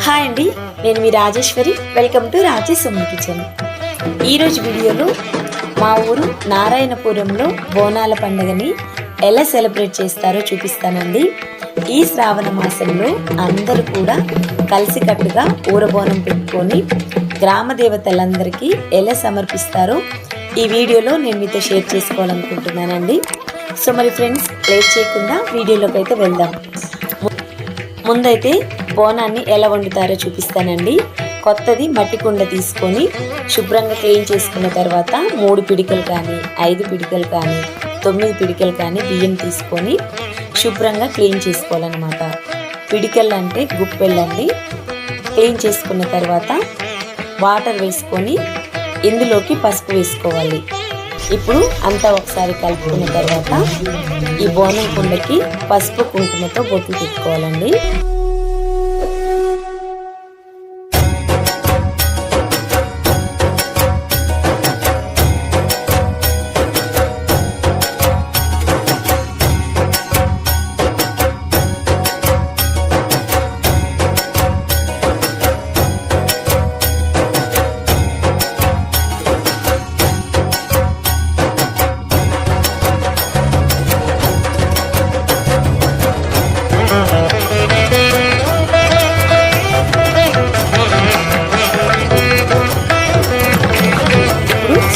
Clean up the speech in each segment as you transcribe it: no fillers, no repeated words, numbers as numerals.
Hi అండి, నేను మీ Rajeshwari. Welcome to Rajesh సొమ్ము కిచెన్. ఈరోజు వీడియోలో మా ఊరు నారాయణపురంలో బోనాల పండుగని ఎలా సెలబ్రేట్ చేస్తారో చూపిస్తానండి. ఈ శ్రావణ మాసంలో అందరూ కూడా కలిసికట్టుగా ఊరబోనం పెట్టుకొని గ్రామ దేవతలందరికీ ఎలా సమర్పిస్తారో ఈ వీడియోలో నేను మీతో షేర్ చేసుకోవాలనుకుంటున్నానండి. సో మరి ఫ్రెండ్స్, లేట్ చేయకుండా వీడియోలోకి అయితే వెళ్దాం. ముందైతే బోనాన్ని ఎలా వండుతారో చూపిస్తానండి. కొత్తది మట్టి కుండ తీసుకొని శుభ్రంగా క్లీన్ చేసుకున్న తర్వాత 3 పిడికలు కానీ 5 పిడికలు కానీ 9 పిడికలు కానీ బియ్యం తీసుకొని శుభ్రంగా క్లీన్ చేసుకోవాలన్నమాట. పిడికలు అంటే గుప్పెళ్ళండి. క్లీన్ చేసుకున్న తర్వాత వాటర్ వేసుకొని ఇందులోకి పసుపు వేసుకోవాలి. ఇప్పుడు అంతా ఒకసారి కలుపుకున్న తర్వాత ఈ బోనం కుండకి పసుపు కుంకుమతో బొట్లు పెట్టుకోవాలండి.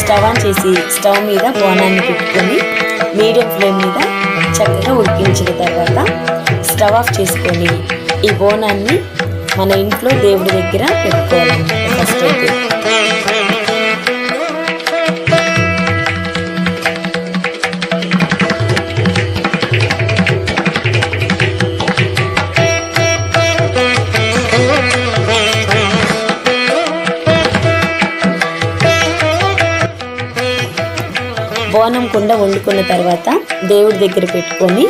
స్టవ్ ఆన్ చేసి స్టవ్ మీద బోనాన్ని పెట్టుకొని మీడియం ఫ్లేమ్ మీద చక్కగా ఉడికించిన తర్వాత స్టవ్ ఆఫ్ చేసుకొని ఈ బోనాన్ని మన ఇంట్లో దేవుడి దగ్గర పెట్టుకోవాలన్నమాట. ఫస్ట్ అయితే బోనం కుండ వండుకున్న తర్వాత దేవుడి దగ్గర పెట్టుకొని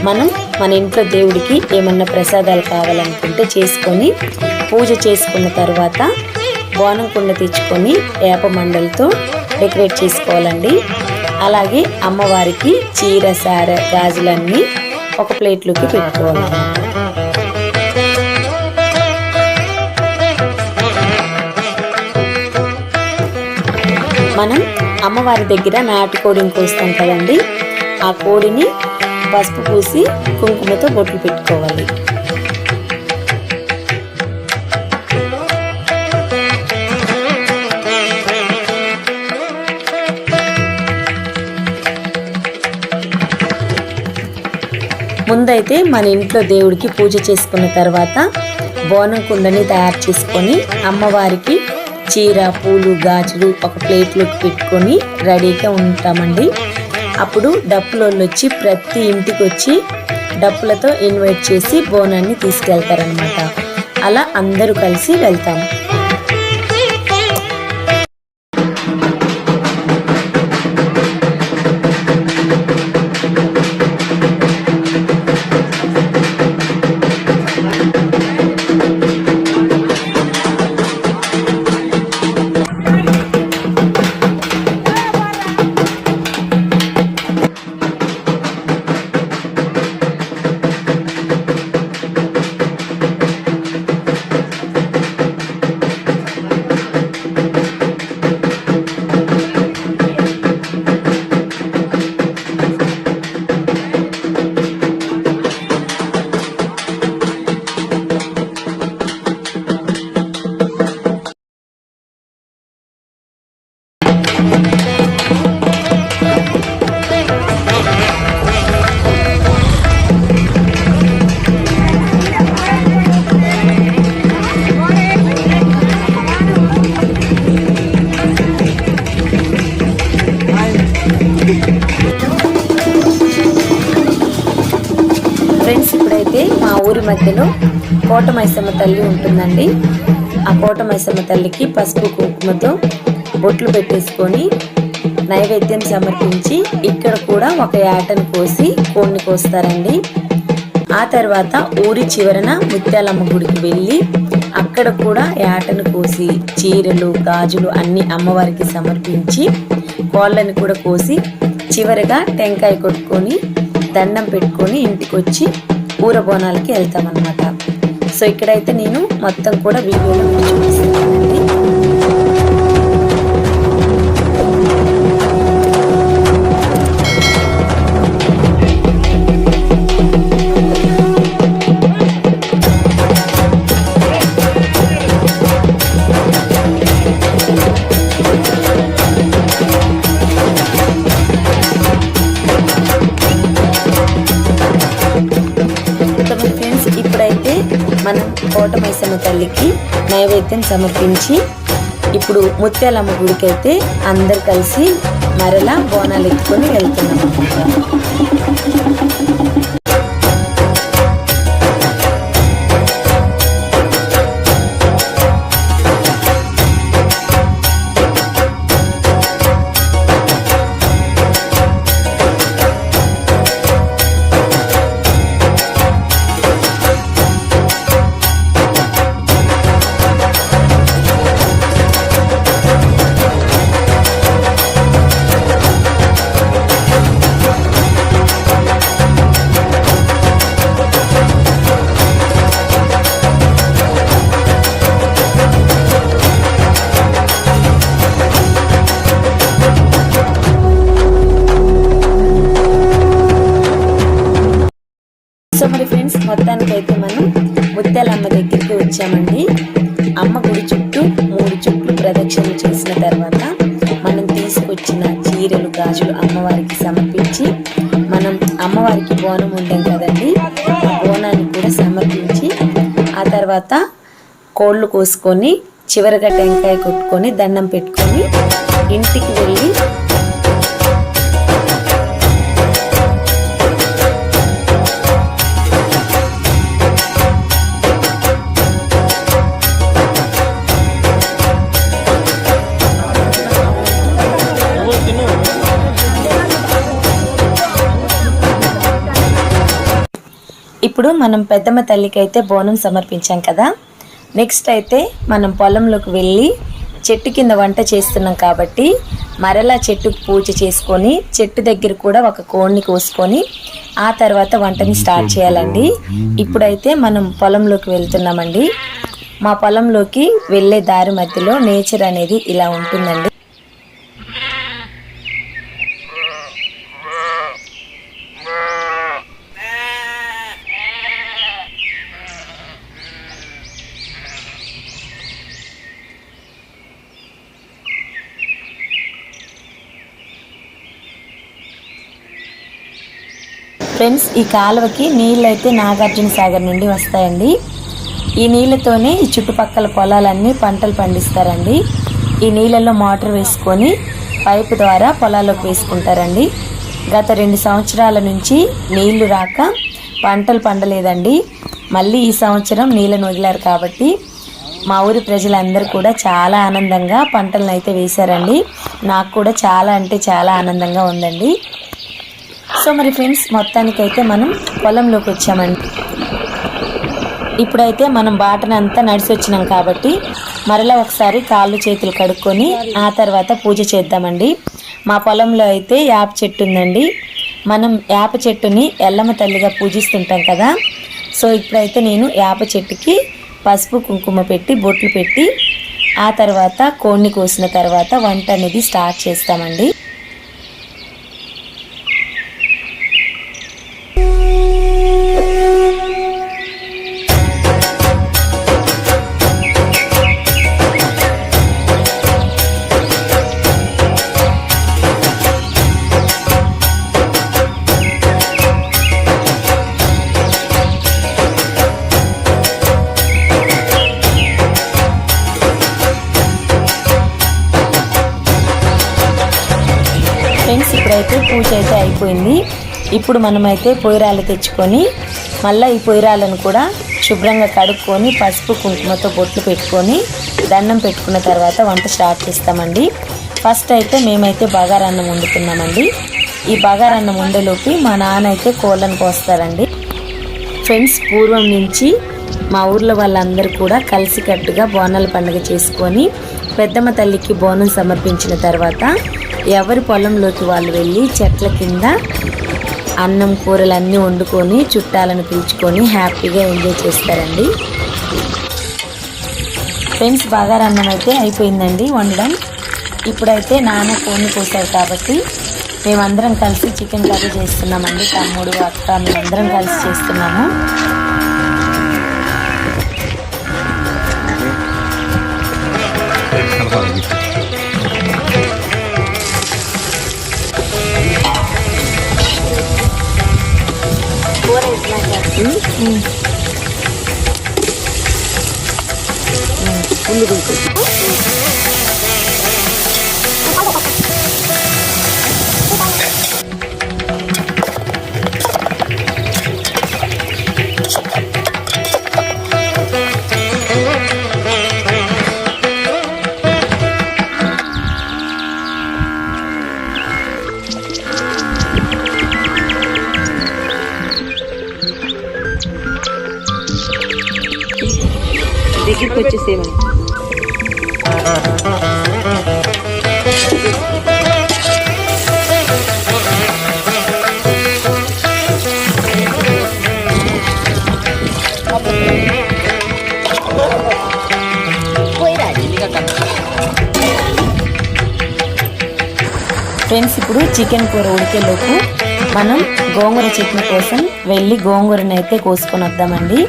మనం మన ఇంట్లో దేవుడికి ఏమన్నా ప్రసాదాలు కావాలనుకుంటే చేసుకొని పూజ చేసుకున్న తర్వాత బోనం కుండ తెచ్చుకొని వేప మండలతో డెకరేట్ చేసుకోవాలండి. అలాగే అమ్మవారికి చీర సార గాజులన్నీ ఒక ప్లేట్లోకి పెట్టుకోవాలి. మనం అమ్మవారి దగ్గర నాటుకోడిని కోస్తాం కదండి, ఆ కోడిని పసుపు పూసి కుంకుమతో బొట్లు పెట్టుకోవాలి. ముందైతే మన ఇంట్లో దేవుడికి పూజ చేసుకున్న తర్వాత బోనం కుండని తయారు చేసుకొని అమ్మవారికి చీర పూలు గాజులు ఒక ప్లేట్లోకి పెట్టుకొని రెడీగా ఉంటామండి. అప్పుడు డప్పులోళ్ళు వచ్చి ప్రతి ఇంటికి వచ్చి డప్పులతో ఇన్వైట్ చేసి బోనాన్ని తీసుకెళ్తారనమాట. అలా అందరూ కలిసి వెళ్తాం. ఫ్రెండ్స్, ఇప్పుడైతే మా ఊరి మధ్యలో కోటమైసమ్మ తల్లి ఉంటుందండి. ఆ కోటమైసమ్మ తల్లికి పసుపు కుంకుమతో బొట్లు పెట్టేసుకొని నైవేద్యం సమర్పించి ఇక్కడ కూడా ఒక యాటను కోసి కోడిని కోస్తారండి. ఆ తర్వాత ఊరి చివరన ముత్యాలమ్మ గుడికి వెళ్ళి అక్కడ కూడా యాటను కోసి చీరలు గాజులు అన్ని అమ్మవారికి సమర్పించి కోళ్ళని కూడా కోసి చివరిగా టెంకాయ కొట్టుకొని దండం పెట్టుకొని ఇంటికి వచ్చి ఊర బోనాలకి వెళ్తామన్నమాట. సో ఇక్కడైతే నేను మొత్తం కూడా వీడియోలో చూపిస్తానండి. ఇప్పుడైతే మనం కోటమైసమ్మ తల్లికి నైవేద్యం సమర్పించి ఇప్పుడు ముత్యాలమ్మ గుడికి అయితే అందరు కలిసి మరలా బోనాలు ఎత్తుకొని వెళ్తున్నాం. సో మరి ఫ్రెండ్స్, మొత్తానికి అయితే మనం ముత్యాలమ్మ దగ్గరికి వచ్చామండి. అమ్మ గుడి చుట్టూ 3 చుట్లు ప్రదక్షిణలు చేసిన తర్వాత మనం తీసుకొచ్చిన చీరలు గాజులు అమ్మవారికి సమర్పించి మనం అమ్మవారికి బోనం ఉండాం కదండి, బోనాన్ని కూడా సమర్పించి ఆ తర్వాత కోళ్ళు కోసుకొని చివరిగా టెంకాయ కొట్టుకొని దండం పెట్టుకొని ఇంటికి వెళ్ళి ఇప్పుడు మనం పెద్దమ్మ తల్లికి అయితే బోనం సమర్పించాం కదా. నెక్స్ట్ అయితే మనం పొలంలోకి వెళ్ళి చెట్టు కింద వంట చేస్తున్నాం కాబట్టి మరలా చెట్టుకు పూజ చేసుకొని చెట్టు దగ్గర కూడా ఒక కోడిని కోసుకొని ఆ తర్వాత వంటని స్టార్ట్ చేయాలండి. ఇప్పుడైతే మనం పొలంలోకి వెళ్తున్నామండి. మా పొలంలోకి వెళ్ళే దారి మధ్యలో నేచర్ అనేది ఇలా ఉంటుందండి. ఫ్రెండ్స్, ఈ కాలువకి నీళ్ళు అయితే నాగార్జున సాగర్ నుండి వస్తాయండి. ఈ నీళ్ళతోనే ఈ చుట్టుపక్కల పొలాలన్నీ పంటలు పండిస్తారండి. ఈ నీళ్ళల్లో మోటార్ వేసుకొని పైపు ద్వారా పొలాల్లోకి వేసుకుంటారండి. గత 2 సంవత్సరాల నుంచి నీళ్లు రాక పంటలు పండలేదండి. మళ్ళీ ఈ సంవత్సరం నీళ్ళను వదిలారు కాబట్టి మా ఊరి ప్రజలందరూ కూడా చాలా ఆనందంగా పంటలను అయితే వేశారండి. నాకు కూడా చాలా అంటే చాలా ఆనందంగా ఉందండి. సో మరి ఫ్రెండ్స్, మొత్తానికైతే మనం పొలంలోకి వచ్చామండి. ఇప్పుడైతే మనం బాటనంతా నడిచి వచ్చినాం కాబట్టి మరలా ఒకసారి కాళ్ళు చేతులు కడుక్కొని ఆ తర్వాత పూజ చేద్దామండి. మా పొలంలో అయితే యాప చెట్టు ఉందండి. మనం యాప చెట్టుని ఎల్లమ్మ తల్లిగా పూజిస్తుంటాం కదా. సో ఇప్పుడైతే నేను యాప చెట్టుకి పసుపు కుంకుమ పెట్టి బొట్లు పెట్టి ఆ తర్వాత కోడిని కోసిన తర్వాత వంట అనేది స్టార్ట్ చేస్తామండి. ఫ్రెండ్స్, ఇప్పుడైతే పూజ అయితే అయిపోయింది. ఇప్పుడు మనమైతే పొయ్యిరాలు తెచ్చుకొని మళ్ళీ ఈ పొయ్యిరాలను కూడా శుభ్రంగా కడుక్కొని పసుపు కుంకుమతో బొట్లు పెట్టుకొని దండం పెట్టుకున్న తర్వాత వంట స్టార్ట్ చేస్తామండి. ఫస్ట్ అయితే మేమైతే బగారన్నం వండుతున్నామండి. ఈ బగారన్నం వండేలోకి మా నాన్న అయితే కోళ్ళను కోస్తారండి. ఫ్రెండ్స్, పూర్వం నుంచి మా ఊర్లో వాళ్ళందరూ కూడా కలిసికట్టుగా బోనాల పండుగ చేసుకొని పెద్దమ్మ తల్లికి బోనం సమర్పించిన తర్వాత ఎవరి పొలంలోకి వాళ్ళు వెళ్ళి చెట్ల కింద అన్నం కూరలు అన్నీ వండుకొని చుట్టాలను పిలుచుకొని హ్యాపీగా ఎంజాయ్ చేస్తారండి. ఫ్రెండ్స్, బగారన్నం అయితే అయిపోయిందండి వండడం. ఇప్పుడైతే నాన్న ఫోన్ కోసారు కాబట్టి మేమందరం కలిసి చికెన్ కర్రీ చేస్తున్నామండి. తమ్ముడు, అక్క, మేమందరం కలిసి చేస్తున్నాము. దగ్గరికి వచ్చేసేమని. ఫ్రెండ్స్, ఇప్పుడు చికెన్ కూర ఉడికేలోపు మనం గోంగూర చట్నీ కోసం వెళ్ళి గోంగూరని అయితే కోసుకొని వద్దామండి.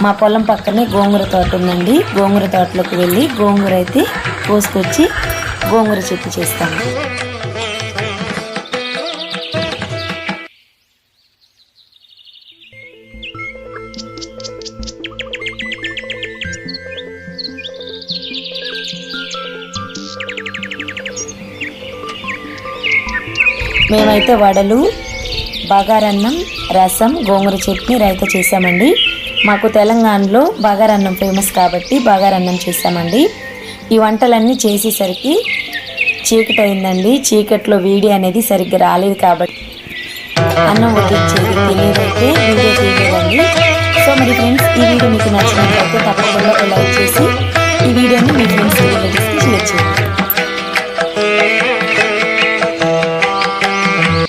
మా పొలం పక్కనే గోంగూర తోట ఉందండి. గోంగూర తోటలోకి వెళ్ళి గోంగూర అయితే కోసుకొచ్చి గోంగూర చట్నీ చేస్తాము. మేమైతే వడలు, బగారన్నం, రసం, గోంగూర చట్నీ, రైతా చేసామండి. మాకు తెలంగాణలో బగారన్నం ఫేమస్ కాబట్టి బగారన్నం చేసామండి. ఈ వంటలన్నీ చేసేసరికి చీకటి అయిందండి. చీకట్లో వీడియో అనేది సరిగ్గా రాలేదు కాబట్టి అన్నం వడ్డించేది తెలియదైతే వీడియో తీయలేదండి. సో మరి ఫ్రెండ్స్, ఈ వీడియో మీకు నచ్చినట్లయితే తప్పకుండా లైక్ చేసి